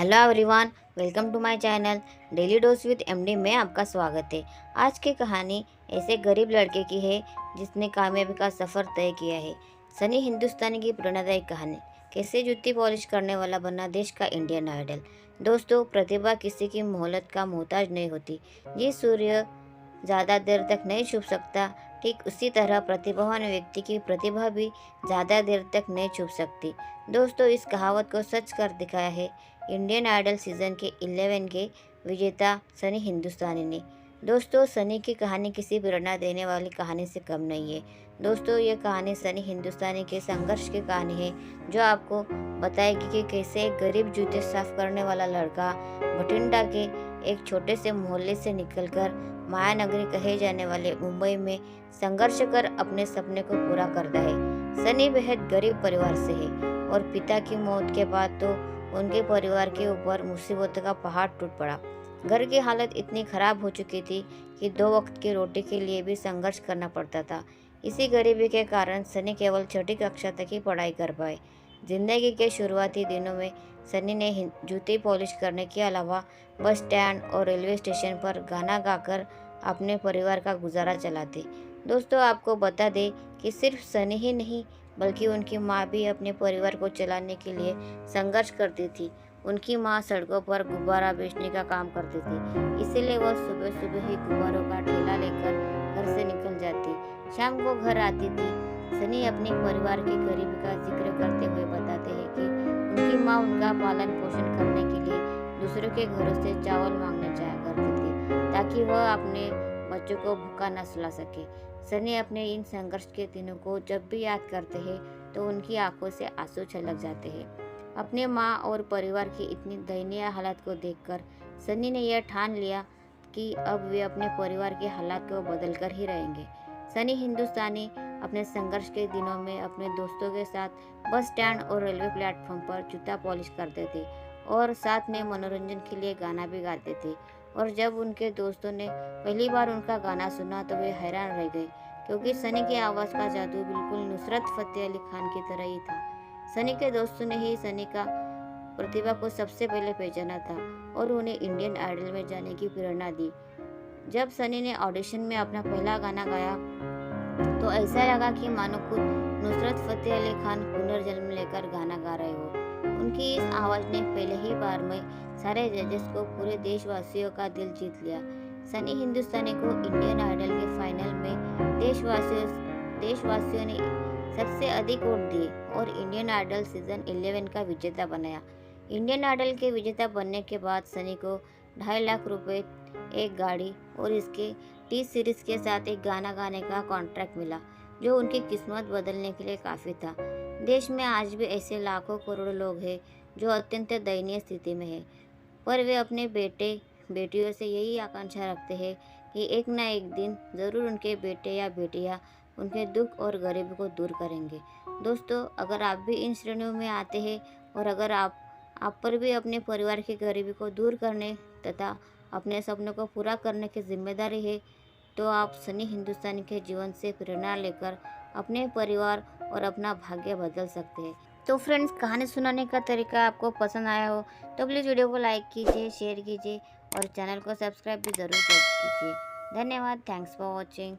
Hello everyone, welcome to my channel daily dose with MD में आपका स्वागत है। आज की कहानी ऐसे गरीब लड़के की है जिसने कामयाबी का सफ़र तय किया है। सनी हिंदुस्तानी की प्रेरणादायी कहानी, कैसे जूती पॉलिश करने वाला बना देश का इंडियन आइडल। दोस्तों, प्रतिभा किसी की मोहलत का मोहताज नहीं होती। ये सूर्य ज़्यादा देर तक नहीं छुप सकता, ठीक उसी तरह प्रतिभावान व्यक्ति की प्रतिभा भी ज़्यादा देर तक नहीं छुप सकती। दोस्तों, इस कहावत को सच कर दिखाया है इंडियन आइडल सीज़न के 11 के विजेता सनी हिंदुस्तानी ने। दोस्तों, सनी की कहानी किसी प्रेरणा देने वाली कहानी से कम नहीं है। दोस्तों, ये कहानी सनी हिंदुस्तानी के संघर्ष की कहानी है, जो आपको बताएगी कि कैसे एक गरीब जूते साफ करने वाला लड़का बठिंडा के एक छोटे से मोहल्ले से निकलकर मायानगरी कहे जाने वाले मुंबई में संघर्ष कर अपने सपने को पूरा करता है। सनी बेहद गरीब परिवार से है और पिता की मौत के बाद तो उनके परिवार के ऊपर मुसीबतों का पहाड़ टूट पड़ा। घर की हालत इतनी खराब हो चुकी थी कि 2 वक्त की रोटी के लिए भी संघर्ष करना पड़ता था। इसी गरीबी के कारण सनी केवल 6ठी कक्षा तक ही पढ़ाई कर पाए। जिंदगी के शुरुआती दिनों में सनी ने जूते पॉलिश करने के अलावा बस स्टैंड और रेलवे स्टेशन पर गाना गाकर अपने परिवार का गुजारा चलाते। दोस्तों, आपको बता दें कि सिर्फ सनी ही नहीं बल्कि उनकी माँ भी अपने परिवार को चलाने के लिए संघर्ष करती थी। उनकी माँ सड़कों पर गुब्बारा बेचने का काम करती थी, इसीलिए वह सुबह सुबह ही गुब्बारों का ठेला लेकर घर से निकल जाती। शाम को घर आती थी। सनी अपने परिवार की गरीबी का जिक्र करते हुए बताते हैं कि उनकी माँ उनका पालन पोषण करने के लिए दूसरों के घरों से चावल मांगने जाया करती थी, ताकि वह अपने बच्चों को भूखा न सुला सके। सनी अपने इन संघर्ष के दिनों को जब भी याद करते हैं तो उनकी आंखों से आंसू छलक जाते हैं। अपने माँ और परिवार की इतनी दयनीय हालत को देखकर सनी ने यह ठान लिया कि अब वे अपने परिवार के हालात को बदल कर ही रहेंगे। सनी हिंदुस्तानी अपने संघर्ष के दिनों में अपने दोस्तों के साथ बस स्टैंड और रेलवे प्लेटफॉर्म पर जूता पॉलिश करते थे और साथ में मनोरंजन के लिए गाना भी गाते थे। और जब उनके दोस्तों ने पहली बार उनका गाना सुना तो वे हैरान रह गए, क्योंकि सनी की आवाज़ का जादू बिल्कुल नुसरत फतेह अली खान की तरह ही था। सनी के दोस्तों ने ही सनी का प्रतिभा को सबसे पहले पहचाना था और उन्हें इंडियन आइडल में जाने की प्रेरणा दी। जब सनी ने ऑडिशन में अपना पहला गाना गाया तो ऐसा लगा कि मानो खुद नुसरत फतेह अली खान पुनर्जन्म लेकर गाना गा रहे हो। उनकी इस आवाज़ ने पहले ही बार में सारे जजेस को, पूरे देशवासियों का दिल जीत लिया। सनी हिंदुस्तानी को इंडियन आइडल के फाइनल में देशवासियों ने सबसे अधिक वोट दिए और इंडियन आइडल सीजन 11 का विजेता बनाया। इंडियन आइडल के विजेता बनने के बाद सनी को 2.5 लाख रुपए, एक गाड़ी और इसके टी सीरीज के साथ एक गाना गाने का कॉन्ट्रैक्ट मिला, जो उनकी किस्मत बदलने के लिए काफ़ी था। देश में आज भी ऐसे लाखों करोड़ों लोग हैं जो अत्यंत दयनीय स्थिति में हैं, पर वे अपने बेटे बेटियों से यही आकांक्षा रखते हैं कि एक ना एक दिन ज़रूर उनके बेटे या बेटियां उनके दुख और गरीबी को दूर करेंगे। दोस्तों, अगर आप भी इन श्रेणियों में आते हैं और अगर आप पर भी अपने परिवार की गरीबी को दूर करने तथा अपने सपनों को पूरा करने की जिम्मेदारी है, तो आप सनी हिंदुस्तानी के जीवन से प्रेरणा लेकर अपने परिवार और अपना भाग्य बदल सकते हैं। तो फ्रेंड्स, कहानी सुनाने का तरीका आपको पसंद आया हो तो प्लीज़ वीडियो को लाइक कीजिए, शेयर कीजिए और चैनल को सब्सक्राइब भी ज़रूर कीजिए। धन्यवाद। Thanks for watching.